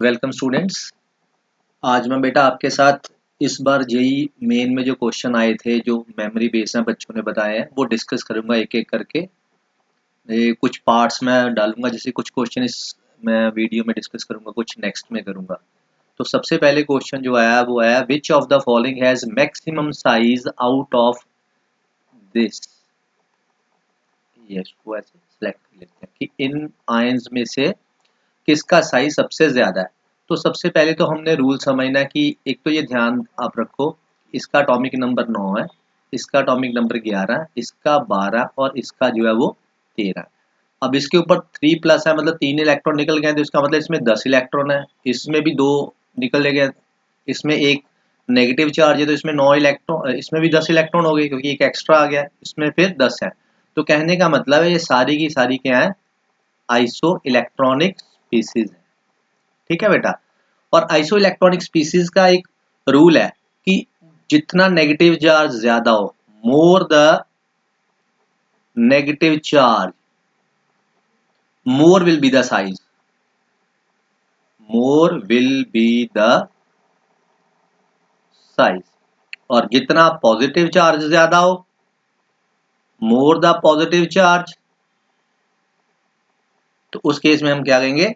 Welcome students. आज मैं बेटा आपके साथ इस बार जेई मेन में जो क्वेश्चन आए थे, जो मेमोरी बेस्ड हैं, बच्चों ने बताए हैं, वो डिस्कस करूंगा एक एक करके। ये कुछ पार्ट्स में डालूंगा, जैसे कुछ क्वेश्चन इस मैं वीडियो में डिस्कस करूंगा, कुछ नेक्स्ट में करूंगा। तो सबसे पहले क्वेश्चन जो आया वो आया, विच of the following has maximum size out of this. ये इसको ऐसे सेलेक्ट कर लेते हैं कि इन आयंस में से किसका साइज सबसे ज्यादा है। तो सबसे पहले तो हमने रूल समझना कि एक तो ये ध्यान आप रखो, इसका एटॉमिक नंबर 9 है, इसका एटॉमिक नंबर 11, इसका 12 और इसका जो है वो 13। अब इसके ऊपर 3 प्लस है, मतलब 3 इलेक्ट्रॉन निकल गए, तो इसका मतलब इसमें 10 इलेक्ट्रॉन है। इसमें भी 2 निकल गए, इसमें एक नेगेटिव चार्ज है, तो इसमें 9 इलेक्ट्रॉन, इसमें भी 10 इलेक्ट्रॉन हो गए क्योंकि एक एक्स्ट्रा आ गया, इसमें फिर 10 है। तो कहने का मतलब है ये सारी की सारी क्या है, आइसो इलेक्ट्रॉनिक स्पीसीज है। ठीक है बेटा। और आइसो इलेक्ट्रॉनिक स्पीसीज का एक रूल है कि जितना नेगेटिव चार्ज ज्यादा हो, more the negative charge more will be the size, more will be the size. और जितना पॉजिटिव चार्ज ज्यादा हो, मोर द पॉजिटिव चार्ज, तो उस केस में हम क्या कहेंगे,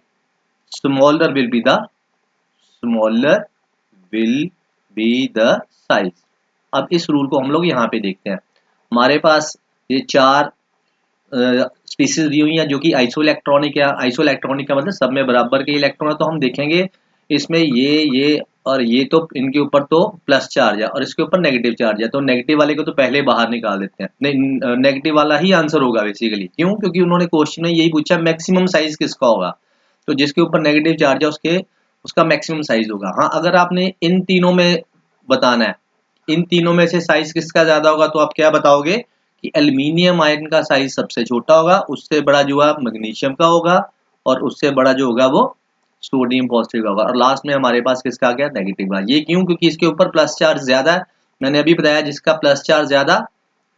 smaller will be the smaller will be the size. अब इस रूल को हम लोग यहाँ पे देखते हैं। हमारे पास ये 4 स्पीसीज दी हुई हैं जो कि आइसो इलेक्ट्रॉनिक है। आइसो इलेक्ट्रॉनिक का मतलब सब में बराबर के इलेक्ट्रॉन है। तो हम देखेंगे इसमें ये और ये, तो इनके ऊपर तो प्लस चार्ज है और इसके ऊपर नेगेटिव चार्ज है, तो नेगेटिव वाले को तो पहले बाहर निकाल देते हैं। नहीं, नेगेटिव वाला ही आंसर होगा बेसिकली। क्यों? क्योंकि उन्होंने क्वेश्चन में यही पूछा मैक्सिमम साइज किसका होगा, तो जिसके ऊपर नेगेटिव चार्ज है उसके उसका मैक्सिमम साइज होगा। हाँ, अगर आपने इन तीनों में बताना है, इन तीनों में से साइज किसका ज्यादा होगा, तो आप क्या बताओगे कि एल्यूमिनियम आयन का साइज सबसे छोटा होगा, उससे बड़ा जो है मैग्नीशियम का होगा, और उससे बड़ा जो होगा वो सोडियम पॉजिटिव होगा, और लास्ट में हमारे पास किसका आ गया, नेगेटिव का। ये क्यों? क्योंकि इसके ऊपर प्लस चार्ज ज्यादा है। मैंने अभी बताया जिसका प्लस चार्ज ज्यादा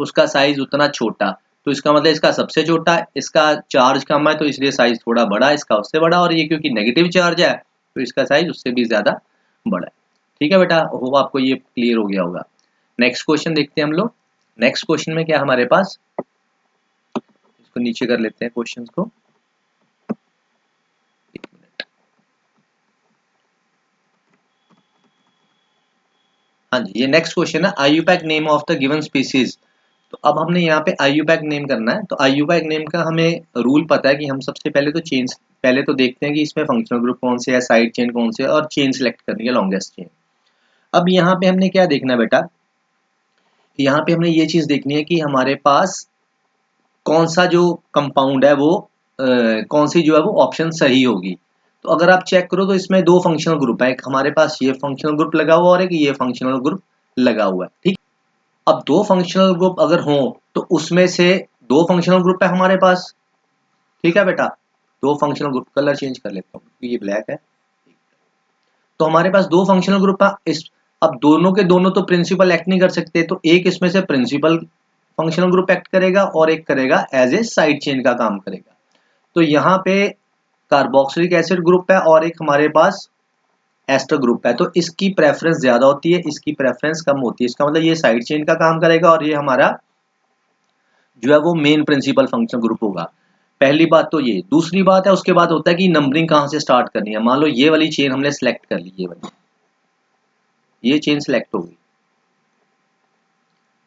उसका साइज उतना छोटा, तो इसका मतलब इसका सबसे छोटा, इसका चार्ज कम है तो इसलिए साइज थोड़ा बड़ा, इसका उससे बड़ा, और ये क्योंकि नेगेटिव चार्ज है तो इसका साइज उससे भी ज्यादा बड़ा है। ठीक है बेटा, होप आपको ये क्लियर हो गया होगा। नेक्स्ट क्वेश्चन देखते हैं हम लोग। नेक्स्ट क्वेश्चन में क्या हमारे पास, इसको नीचे कर लेते हैं क्वेश्चंस को। एक मिनट। हाँ जी, ये नेक्स्ट क्वेश्चन है, IUPAC name of the given species. तो अब हमने यहाँ पे आईयूपैक नेम करना है। तो आईयूपैक नेम का हमें रूल पता है कि हम सबसे पहले तो चेन, पहले तो देखते हैं कि इसमें फंक्शनल ग्रुप कौन से है, साइड चेन कौन से है, और चेन सिलेक्ट करनी है, लॉन्गेस्ट चेन। अब यहाँ पे हमने क्या देखना है बेटा, यहाँ पे हमने ये चीज देखनी है कि हमारे पास कौन सा जो कंपाउंड है वो कौन सी जो है वो ऑप्शन सही होगी। तो अगर आप चेक करो तो इसमें 2 फंक्शनल ग्रुप है, एक हमारे पास ये फंक्शनल ग्रुप लगा हुआ और एक ये फंक्शनल ग्रुप लगा हुआ है। ठीक। अब 2 फंक्शनल ग्रुप अगर हो तो उसमें से 2 फंक्शनल ग्रुप है हमारे पास। ठीक है बेटा, 2 फंक्शनल ग्रुप, कलर चेंज कर लेता हूँ क्योंकि ये ब्लैक है। तो हमारे पास 2 फंक्शनल ग्रुप है इस। अब दोनों के दोनों तो प्रिंसिपल एक्ट नहीं कर सकते, तो एक इसमें से प्रिंसिपल फंक्शनल ग्रुप एक्ट करेगा और एक करेगा एज ए साइड चेन का काम करेगा। तो यहाँ पे कार्बोक्सिलिक एसिड ग्रुप है और एक हमारे पास एस्टर ग्रुप है, तो इसकी प्रेफरेंस ज्यादा होती है, इसकी प्रेफरेंस कम होती है। इसका मतलब ये साइड चेन का काम करेगा और ये हमारा जो है वो मेन प्रिंसिपल फंक्शनल ग्रुप होगा। पहली बात तो ये। दूसरी बात है, उसके बाद होता है कि नंबरिंग कहाँ से स्टार्ट करनी है। मान लो ये वाली चेन हमने सेलेक्ट कर ली, ये चेन सेलेक्ट हो गई।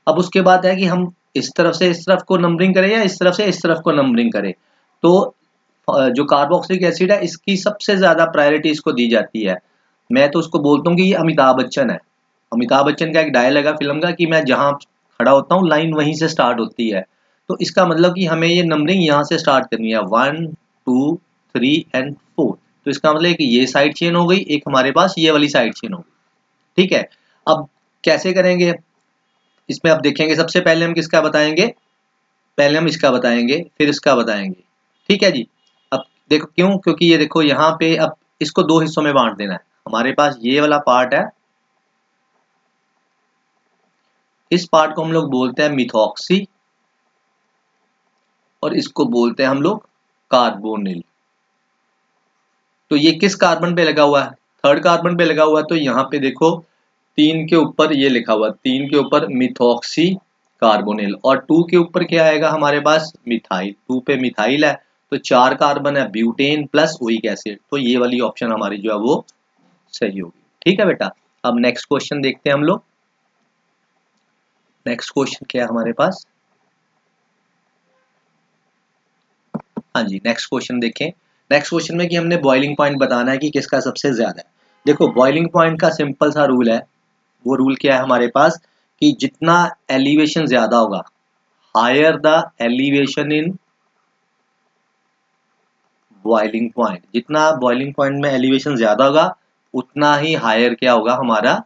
अब उसके बाद है कि हम इस तरफ से इस तरफ को नंबरिंग करें या इस तरफ से इस तरफ को नंबरिंग करें। तो जो कार्बोक्सिलिक एसिड है इसकी सबसे ज्यादा प्रायोरिटी इसको दी जाती है। मैं तो उसको बोलता हूँ कि ये अमिताभ बच्चन है। अमिताभ बच्चन का एक डायलॉग है फिल्म का कि मैं जहां खड़ा होता हूँ लाइन वहीं से स्टार्ट होती है। तो इसका मतलब कि हमें ये नंबरिंग यहाँ से स्टार्ट करनी है, 1 2 3 एंड 4। तो इसका मतलब कि ये साइड चेन हो गई, एक हमारे पास ये वाली साइड चेन हो गई। ठीक है। अब कैसे करेंगे इसमें, अब देखेंगे सबसे पहले हम किसका बताएंगे, पहले हम इसका बताएंगे फिर इसका बताएंगे। ठीक है जी। अब देखो क्यों, क्योंकि ये देखो यहाँ पे अब इसको 2 हिस्सों में बांट देना है। हमारे पास ये वाला पार्ट है, इस पार्ट को हम लोग बोलते हैं मिथॉक्सी और इसको बोलते हैं हम लोग कार्बोनिल। तो ये किस कार्बन पे लगा हुआ है? थर्ड कार्बन पे लगा हुआ है। तो यहाँ पे देखो 3 के ऊपर ये लिखा हुआ, 3 के ऊपर मिथॉक्सी कार्बोनिल, और 2 के ऊपर क्या आएगा हमारे पास? मिथाइल। 2 पे मिथाइल है, तो 4 कार्बन है, ब्यूटेन प्लस यूरिक एसिड। तो ये वाली ऑप्शन हमारी जो है वो सही होगी। ठीक है बेटा। अब नेक्स्ट क्वेश्चन देखते हैं हम लोग। नेक्स्ट क्वेश्चन क्या है हमारे पास? हाँ जी, नेक्स्ट क्वेश्चन देखें। नेक्स्ट क्वेश्चन में कि हमने बॉइलिंग पॉइंट बताना है कि किसका सबसे ज्यादा है। देखो बॉइलिंग पॉइंट का सिंपल सा रूल है। वो रूल क्या है हमारे पास कि जितना एलिवेशन ज्यादा होगा, higher the elevation in boiling point, जितना बॉइलिंग पॉइंट में एलिवेशन ज्यादा होगा उतना ही हायर क्या होगा हमारा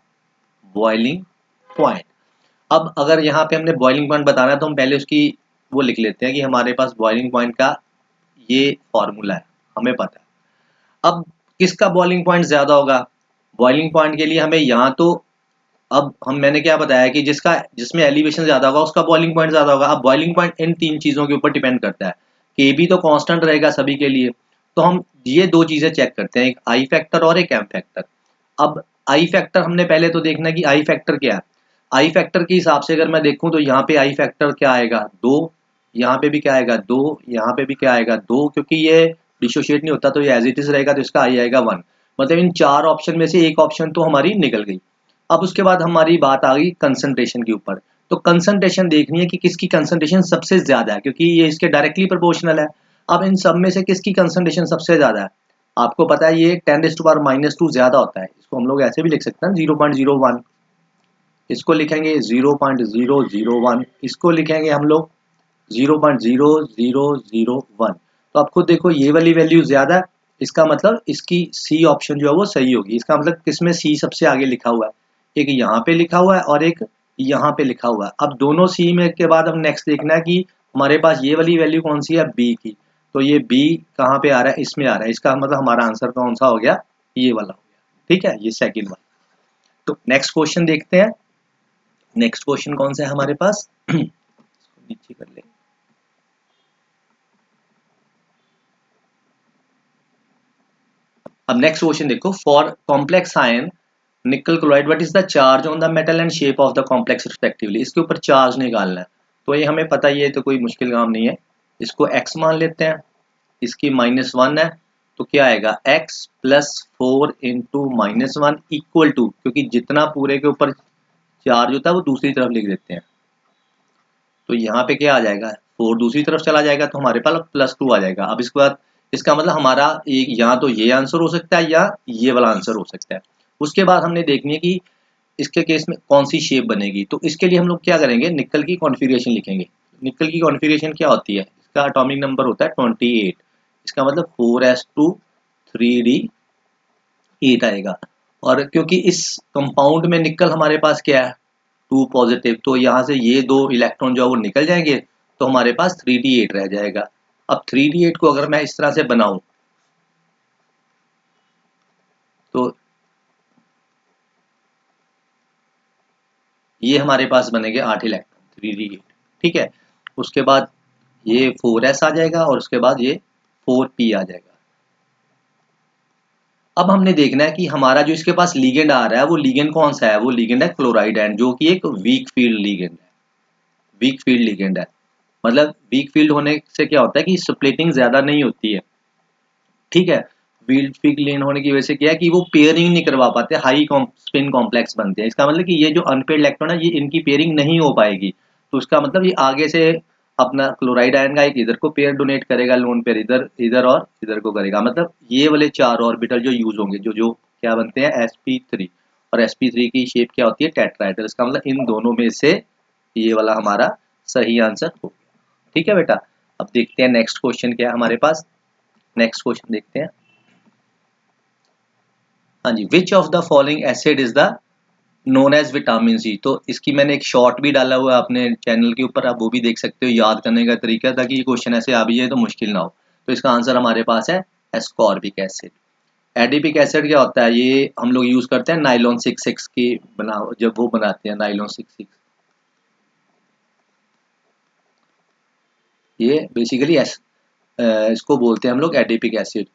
बॉइलिंग पॉइंट। अब अगर यहाँ पे हमने बॉइलिंग पॉइंट बताना है तो हम पहले उसकी वो लिख लेते हैं कि हमारे पास बॉइलिंग पॉइंट का ये फॉर्मूला है, हमें पता है। अब किसका बॉइलिंग पॉइंट ज्यादा होगा? बॉइलिंग पॉइंट के लिए हमें यहाँ तो अब मैंने क्या बताया कि जिसमें एलिवेशन ज्यादा होगा उसका बॉइलिंग पॉइंट ज्यादा होगा। अब बॉइलिंग पॉइंट इन 3 चीजों के ऊपर डिपेंड करता है। के बी तो कांस्टेंट रहेगा सभी के लिए, तो हम ये 2 चीजें चेक करते हैं, एक आई फैक्टर और एक एम फैक्टर। अब आई फैक्टर हमने पहले तो देखना है कि आई फैक्टर क्या है। आई फैक्टर के हिसाब से अगर मैं देखूं तो यहाँ पे आई फैक्टर क्या आएगा? 2, यहाँ पे भी क्या आएगा? 2, यहाँ पे भी क्या आएगा? 2, क्योंकि ये डिसोशिएट नहीं होता तो ये एज इट इज रहेगा, तो इसका आई आएगा 1। मतलब इन 4 ऑप्शन में से एक ऑप्शन तो हमारी निकल गई। अब उसके बाद हमारी बात आ गई कंसंट्रेशन के ऊपर। तो कंसंट्रेशन देखनी है कि किसकी कंसंट्रेशन सबसे ज्यादा है, क्योंकि ये इसके डायरेक्टली प्रोपोर्शनल है। अब इन सब में से किसकी कंसंट्रेशन सबसे ज्यादा है? आपको पता है ये 10⁻⁻2 ज्यादा होता है। इसको हम लोग ऐसे भी लिख सकते हैं 0.01, इसको लिखेंगे 0.001, इसको लिखेंगे हम लोग 0.0001। तो आप खुद देखो ये वाली वैल्यू ज्यादा है, इसका मतलब इसकी सी ऑप्शन जो है वो सही होगी। इसका मतलब किसमें सी सबसे आगे लिखा हुआ है? एक यहाँ पे लिखा हुआ है और एक यहाँ पे लिखा हुआ है। अब दोनों सी में के बाद हम नेक्स्ट देखना है कि हमारे पास ये वाली वैल्यू कौन सी है? बी की। तो ये बी कहाँ पे आ रहा है? इसमें आ रहा है। इसका मतलब हमारा आंसर कौन सा हो गया? ये वाला हो गया। ठीक है, ये सेकंड वाला। तो नेक्स्ट क्वेश्चन देखते हैं। नेक्स्ट क्वेश्चन कौन सा है हमारे पास? नीचे कर ले। अब नेक्स्ट क्वेश्चन देखो, फॉर कॉम्प्लेक्स आयन निकल chloride what is the charge on the metal and shape of the complex respectively. इसके ऊपर चार्ज निकालना है, तो ये हमें पता ही है, तो कोई मुश्किल काम नहीं है। इसको x मान लेते हैं, इसकी -1 है, तो क्या आएगा? x plus 4 into -1 equal to, क्योंकि जितना पूरे के ऊपर चार्ज होता है वो दूसरी तरफ लिख देते हैं, तो यहाँ पे क्या आ जाएगा? 4 दूसरी तरफ चला जाएगा तो हमारे पास +2 आ जाएगा। अब इसके बाद इसका मतलब हमारा एक या तो ये आंसर हो सकता है या ये वाला आंसर हो सकता है। उसके बाद हमने देखनी है कि इसके केस में कौन सी शेप बनेगी। तो इसके लिए हम लोग क्या करेंगे? निकल की कॉन्फ़िगरेशन लिखेंगे। निकल की कॉन्फ़िगरेशन क्या होती है? इसका एटॉमिक नंबर होता है 28। इसका मतलब 4s2 3d8 आएगा। और क्योंकि इस कंपाउंड में निकल हमारे पास क्या है? 2 पॉजिटिव, तो यहाँ से ये 2 इलेक्ट्रॉन जो है वो निकल जाएंगे, तो हमारे पास 3d8 रह जाएगा। अब 3d8 को अगर मैं इस तरह से बनाऊं तो ये हमारे पास बनेंगे 8 इलेक्ट्रॉन 3d8। ठीक है, उसके बाद ये 4s आ जाएगा और उसके बाद ये 4p आ जाएगा। अब हमने देखना है कि हमारा जो इसके पास लीगेंड आ रहा है वो लीगेंड कौन सा है? वो लीगेंड है क्लोराइड एंड, जो कि एक वीक फील्ड लीगेंड है। वीक फील्ड लीगेंड है, मतलब वीक फील्ड होने से क्या होता है कि स्प्लिटिंग ज्यादा नहीं होती है। ठीक है, वीक फील्ड लेन होने की वजह से क्या है कि वो पेयरिंग नहीं करवा पाते, हाई स्पिन कॉम्प्लेक्स बनते हैं। इसका मतलब कि ये जो अनपेयर्ड इलेक्ट्रॉन है ये इनकी पेयरिंग नहीं हो पाएगी, तो उसका मतलब ये आगे से अपना क्लोराइड आयन का एक इधर को पेयर डोनेट करेगा, लोन पेयर इधर इधर और इधर को करेगा। मतलब ये वाले 4 ऑर्बिटल जो यूज होंगे, जो जो क्या बनते हैं? sp3। और sp3 की शेप क्या होती है? टेट्राहेड्रल। इसका मतलब इन दोनों में से ये वाला हमारा सही आंसर हो गया। ठीक है बेटा। अब देखते हैं नेक्स्ट क्वेश्चन क्या है हमारे पास। नेक्स्ट क्वेश्चन देखते हैं। हाँ जी, which of the following acid is the known as vitamin C. तो इसकी मैंने एक शॉर्ट भी डाला हुआ है अपने चैनल के ऊपर, आप वो भी देख सकते हो, याद करने का तरीका, ताकि ये क्वेश्चन ऐसे आ भी जाए तो मुश्किल ना हो। तो इसका आंसर हमारे पास है एस्कॉर्बिक एसिड। एडिपिक एसिड क्या होता है? ये हम लोग यूज करते हैं नाइलॉन 6 की बना, जब वो बनाते हैं नाइलॉन 6। ये बेसिकली इसको बोलते हैं हम लोग एडिपिक एसिड।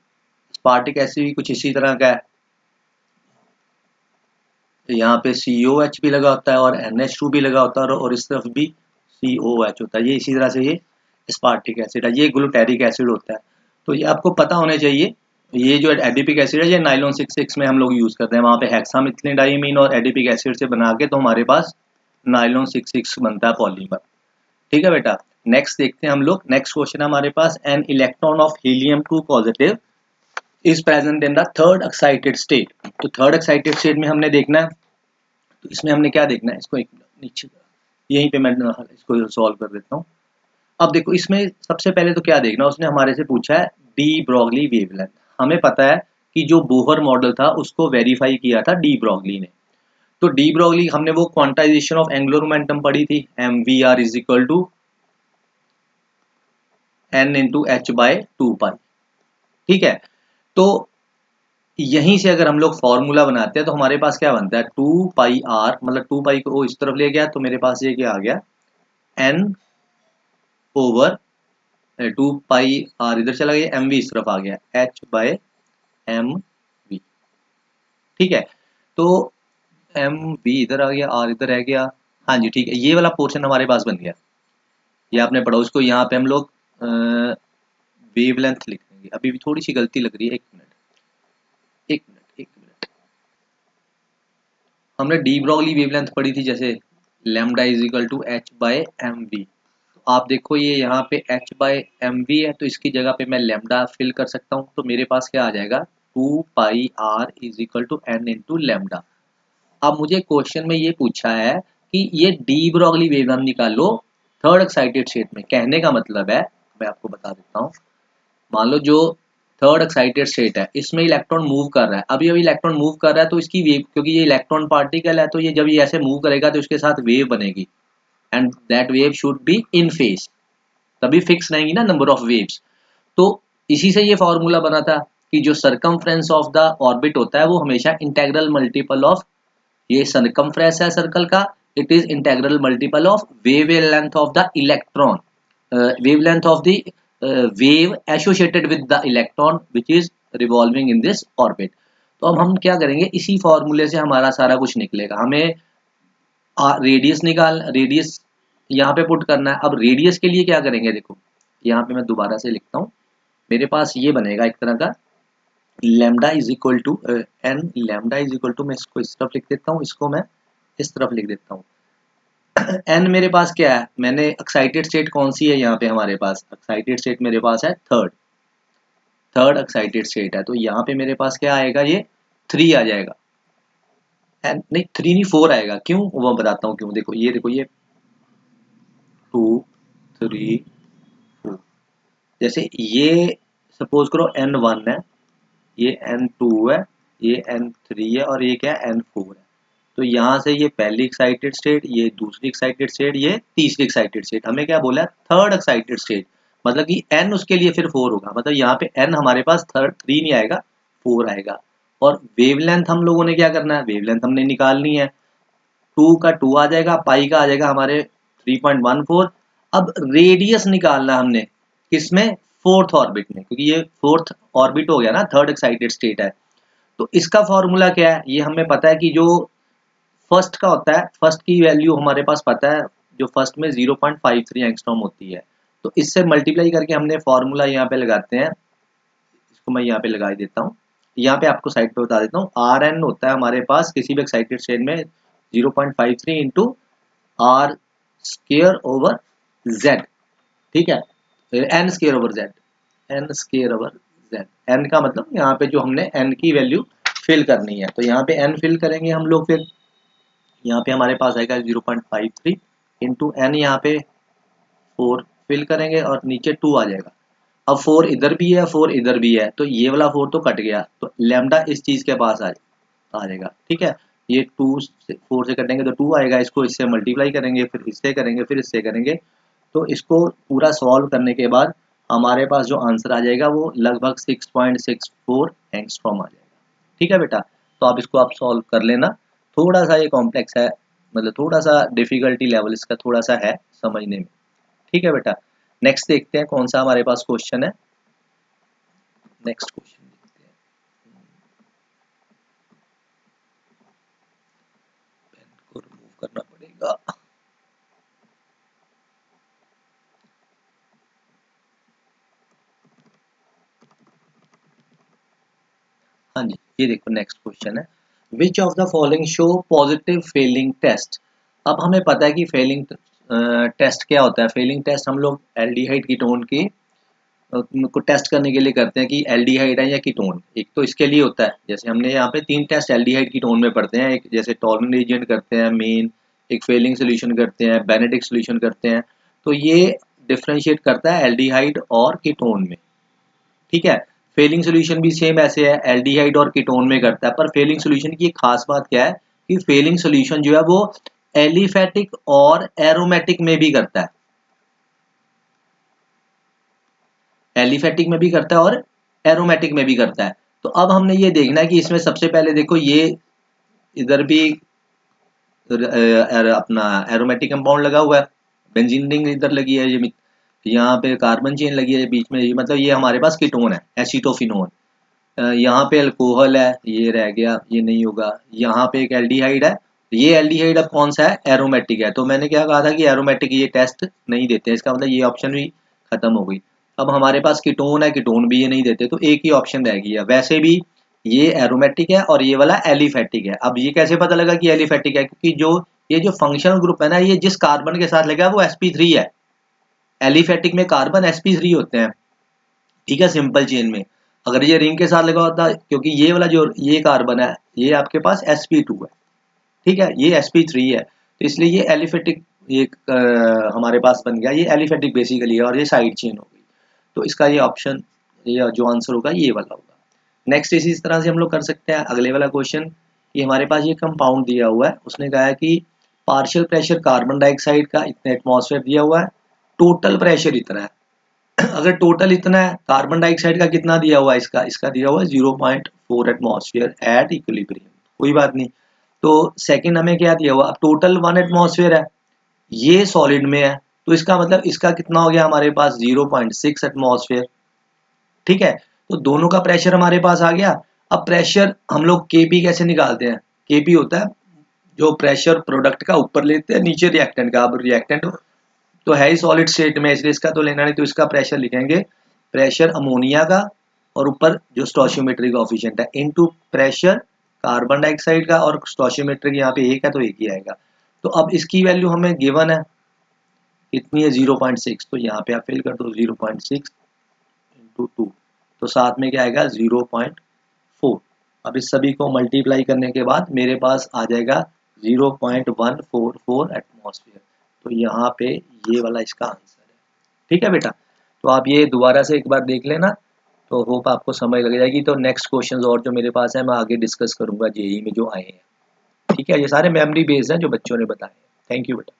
एस्पार्टिक एसिड भी कुछ इसी तरह का है, यहाँ पे COH भी लगा होता है और NH2 भी लगा होता है और इस तरफ भी COH होता है। ये इसी तरह से ये एस्पार्टिक एसिड है, ये ग्लूटारिक एसिड होता है। तो ये आपको पता होने चाहिए। ये जो एडिपिक एसिड है ये नाइलॉन 66 में हम लोग यूज करते हैं, वहाँ पे हेक्सामिथिलिडाइमीन और एडिपिक एसिड से बना के तो हमारे पास नाइलॉन 66 बनता है पॉलीमर। ठीक है बेटा, नेक्स्ट देखते हैं हम लोग। नेक्स्ट क्वेश्चन है हमारे पास, an electron of helium 2 positive is present in the third excited state. तो थर्ड एक्साइटेड स्टेट में हमने देखना है, तो इसमें हमने क्या देखना है, इसको एक नीचे यहीं पे मैं इसको सॉल्व कर देता हूँ। अब देखो इसमें सबसे पहले तो क्या देखना, उसने हमारे से पूछा है डी ब्रॉगली वेवलेंथ। हमें पता है कि जो बोहर मॉडल था उसको वेरीफाई किया था डी ब्रॉगली ने। तो डी ब्रॉगली हमने वो क्वांटाइजेशन ऑफ एंगुलर मोमेंटम पढ़ी थी, mvr is equal to n into h by 2 pi. ठीक है, तो यहीं से अगर हम लोग फॉर्मूला बनाते हैं तो हमारे पास क्या बनता है, 2 पाई r, मतलब 2 पाई को इस तरफ ले गया तो मेरे पास ये क्या आ गया, n ओवर 2 पाई r इधर चला गया, mv इस तरफ आ गया, h बाय mv। ठीक है, तो mv इधर आ गया, r इधर रह गया। हाँ जी ठीक है, ये वाला पोर्शन हमारे पास बन गया। ये आपने पढ़ा, उसको यहाँ पे हम लोग वेवलेंथ लिख देंगे। अभी भी थोड़ी सी गलती लग रही है, एक मिनट एक मिनट एक मिनट। हमने डी ब्रॉगली वेवलेंथ पढ़ी थी, जैसे lambda is equal to h by m v. तो आप देखो ये यहाँ पे एच बाय एम वी है, तो इसकी जगह पे मैं लैम्डा फिल कर सकता हूँ। तो मेरे पास क्या आ जाएगा, 2 pi r is equal to n into lambda. अब मुझे क्वेश्चन में ये पूछा है कि ये डी ब्रॉगली वेवलेंथ निकालो थर्ड एक्साइटेड स्टेट में। कहने का मतलब है, मैं आपको बता देता हूँ, मान लो जो थर्ड एक्साइटेड स्टेट है इसमें इलेक्ट्रॉन मूव कर रहा है, अभी अभी इलेक्ट्रॉन मूव कर रहा है, तो इसकी वेव, क्योंकि ये इलेक्ट्रॉन पार्टिकल है तो ये जब ये ऐसे मूव करेगा तो इसके साथ वेव बनेगी, and that wave should be in phase, तभी फिक्स रहेंगी ना नंबर ऑफ वेव्स। तो इसी से ये फॉर्मूला बना था कि जो सरकमफ्रेंस ऑफ द ऑर्बिट होता है वो हमेशा इंटेग्रल मल्टीपल ऑफ, ये सरकमफ्रेंस है सर्कल का, it is integral multiple of wavelength of the electron, wavelength of the wave associated with the electron which is revolving in this orbit। तो अब हम क्या करेंगे, इसी फॉर्मूले से हमारा सारा कुछ निकलेगा। हमें रेडियस रेडियस यहाँ पे पुट करना है। अब रेडियस के लिए क्या करेंगे, देखो यहाँ पे मैं दोबारा से लिखता हूँ, मेरे पास ये बनेगा एक तरह का lambda is equal to n, lambda is equal to, मैं इसको इस तरफ लिख देता हूँ, इसको मैं इस तरफ लिख देता हूँ। एन मेरे पास क्या है, मैंने एक्साइटेड स्टेट कौन सी है, यहाँ पे हमारे पास एक्साइटेड स्टेट मेरे पास है थर्ड एक्साइटेड स्टेट है, तो यहाँ पे मेरे पास क्या आएगा, ये 3 आ जाएगा। एन नहीं 3 नहीं 4 आएगा, क्यों वो बताता हूँ क्यों। देखो ये 2 3 4, जैसे ये सपोज करो N1 है, ये N2 है, ये N3 है और ये क्या है N4 है। तो यहाँ से ये पहली एक्साइटेड स्टेट, ये दूसरी एक्साइटेड स्टेट, ये तीसरी एक्साइटेड स्टेट, हमें क्या बोला है थर्ड एक्साइटेड स्टेट, मतलब कि n उसके लिए फिर 4 होगा, मतलब यहाँ पे n हमारे पास 3 नहीं आएगा 4 आएगा। और वेवलेंथ हम लोगों ने क्या करना है, वेवलेंथ हमने निकालनी है, 2 का 2 आ जाएगा, पाई का आ जाएगा हमारे 3.14। अब रेडियस निकालना हमने किसमें, फोर्थ ऑर्बिट में, क्योंकि ये फोर्थ ऑर्बिट हो गया ना, थर्ड एक्साइटेड स्टेट है। तो इसका फॉर्मूला क्या है, ये हमें पता है कि जो फर्स्ट का होता है, फर्स्ट की वैल्यू हमारे पास पता है, जो फर्स्ट में 0.53 एंगस्ट्रॉम होती है। तो इससे मल्टीप्लाई करके हमने फॉर्मूला यहाँ पे लगाते हैं, इसको मैं यहाँ पे लगा देता हूँ, यहाँ पे आपको साइड पे बता देता हूँ। आर एन होता है हमारे पास किसी भी एक्साइटेड स्टेट में 0.53 into r square over z. ठीक है, n square over z, n square over z, n का मतलब यहाँ पे जो हमने एन की वैल्यू फिल करनी है, तो यहाँ पे एन फिल करेंगे हम लोग, फिर यहाँ पे हमारे पास आएगा 0.53 इंटू एन, यहाँ पे 4 फिल करेंगे और नीचे 2 आ जाएगा। अब 4 इधर भी है 4 इधर भी है, तो ये वाला 4 तो कट गया, तो लैम्डा इस चीज के पास आ जाएगा। ठीक है, ये 2 से 4 से कटेंगे तो 2 आएगा, इसको इससे मल्टीप्लाई करेंगे, फिर इससे करेंगे, फिर इससे करेंगे, तो इसको पूरा सॉल्व करने के बाद हमारे पास जो आंसर आ जाएगा वो लगभग 6.64 एंगस्ट्रॉम आ जाएगा। ठीक है बेटा, तो आप इसको आप सॉल्व कर लेना। थोड़ा सा ये कॉम्प्लेक्स है, मतलब थोड़ा सा डिफिकल्टी लेवल इसका थोड़ा सा है समझने में। ठीक है बेटा, नेक्स्ट देखते हैं कौन सा हमारे पास क्वेश्चन है। नेक्स्ट क्वेश्चन देखते हैं, हाँ जी, ये देखो नेक्स्ट क्वेश्चन है, which of the following show positive Fehling test. अब हमें पता है कि फेलिंग टेस्ट क्या होता है। फेलिंग टेस्ट हम लोग एल्डिहाइड कीटोन की को टेस्ट करने के लिए करते हैं कि एल्डिहाइड है या कीटोन। एक तो इसके लिए होता है, जैसे हमने यहाँ पे 3 टेस्ट एल्डिहाइड कीटोन में पढ़ते हैं, एक जैसे टॉलरेंट रीजिएंट करते हैं मेन, एक फेलिंग सोल्यूशन करते हैं, बेनेडिक्ट सोल्यूशन करते हैं। तो ये डिफरेंशिएट करता है एल्डिहाइड और कीटोन में, ठीक है। फेलिंग सोल्यूशन भी सेम ऐसे है, एल्डिहाइड और कीटोन में करता है, पर फेलिंग सोल्यूशन की एक खास बात क्या है कि फेलिंग सोल्यूशन जो है वो एलिफेटिक और एरोमेटिक में भी करता है, एलिफेटिक में भी करता है और एरोमेटिक में भी करता है। तो अब हमने ये देखना है कि इसमें सबसे पहले देखो ये इधर भी अपना एरोमेटिक कंपाउंड लगा हुआ है, बेंजीन रिंग इधर लगी है, ये यहाँ पे कार्बन चेन लगी है बीच में, ये मतलब ये हमारे पास कीटोन है एसीटोफिनोन। यहाँ पे अल्कोहल है, ये रह गया, ये नहीं होगा। यहाँ पे एक एल्डिहाइड है, ये एल्डिहाइड अब कौन सा है, एरोमेटिक है। तो मैंने क्या कहा था कि एरोमेटिक ये टेस्ट नहीं देते, इसका मतलब ये ऑप्शन भी खत्म हो गई। अब हमारे पास कीटोन है, कीटोन भी ये नहीं देते, तो एक ही ऑप्शन रह गया। वैसे भी ये एरोमेटिक है और ये वाला एलिफेटिक है। अब ये कैसे पता लगा कि एलिफेटिक है, क्योंकि जो ये जो फंक्शनल ग्रुप है ना, ये जिस कार्बन के साथ लगा है वो sp3 है। एलिफेटिक में कार्बन sp3 होते हैं, ठीक है, सिंपल चेन में। अगर ये रिंग के साथ लगा होता, क्योंकि ये वाला जो ये कार्बन है ये आपके पास sp2 है, ठीक है, ये sp3 है, तो इसलिए ये एलिफेटिक ये हमारे पास बन गया, ये एलिफेटिक बेसिकली है और ये साइड चेन हो गई। तो इसका ये ऑप्शन, ये जो आंसर होगा ये वाला होगा। नेक्स्ट इसी तरह से हम लोग कर सकते हैं अगले वाला क्वेश्चन, कि हमारे पास ये कंपाउंड दिया हुआ है, उसने कहा है कि पार्शियल प्रेशर कार्बन डाइऑक्साइड का इतना एटमॉस्फेयर दिया हुआ है, टोटल प्रेशर इतना है। अगर टोटल इतना है, कार्बन डाइऑक्साइड का कितना दिया हुआ है, इसका इसका दिया हुआ है 0.4 एटमॉस्फेयर एट इक्विलिब्रियम, कोई बात नहीं। तो सेकंड हमें क्या दिया हुआ, अब टोटल 1 एटमॉस्फेयर है, ये सॉलिड में है, तो इसका मतलब इसका कितना हो गया हमारे पास 0.6 एटमॉस्फेयर, ठीक है। तो दोनों का प्रेशर हमारे पास आ गया। अब प्रेशर हम लोग केपी कैसे निकालते हैं, केपी होता है जो प्रेशर प्रोडक्ट का ऊपर लेते हैं नीचे रिएक्टेंट का। अब रिएक्टेंट तो है ही सॉलिड स्टेट में, इसलिए इसका तो लेना नहीं, तो इसका प्रेशर लिखेंगे प्रेशर अमोनिया का, और ऊपर जो स्टोइचियोमेट्रिक कोएफिशिएंट है इनटू प्रेशर कार्बन डाइऑक्साइड का, और स्टोइचियोमेट्रिक यहाँ पे एक है तो एक ही आएगा। तो अब इसकी वैल्यू हमें गिवन है कितनी है 0.6, तो यहाँ पे आप फिल कर दो 0.6 इंटू 2, तो साथ में क्या आएगा 0.4। अब इस सभी को मल्टीप्लाई करने के बाद मेरे पास आ जाएगा 0.144 एटमॉस्फेयर। तो यहाँ पे ये वाला इसका आंसर है, ठीक है बेटा। तो आप ये दोबारा से एक बार देख लेना, तो होप आपको समझ लग जाएगी। तो नेक्स्ट क्वेश्चंस और जो मेरे पास है मैं आगे डिस्कस करूंगा जेई में जो आए हैं, ठीक है। ये सारे मेमोरी बेस्ड हैं जो बच्चों ने बताए। थैंक यू बेटा।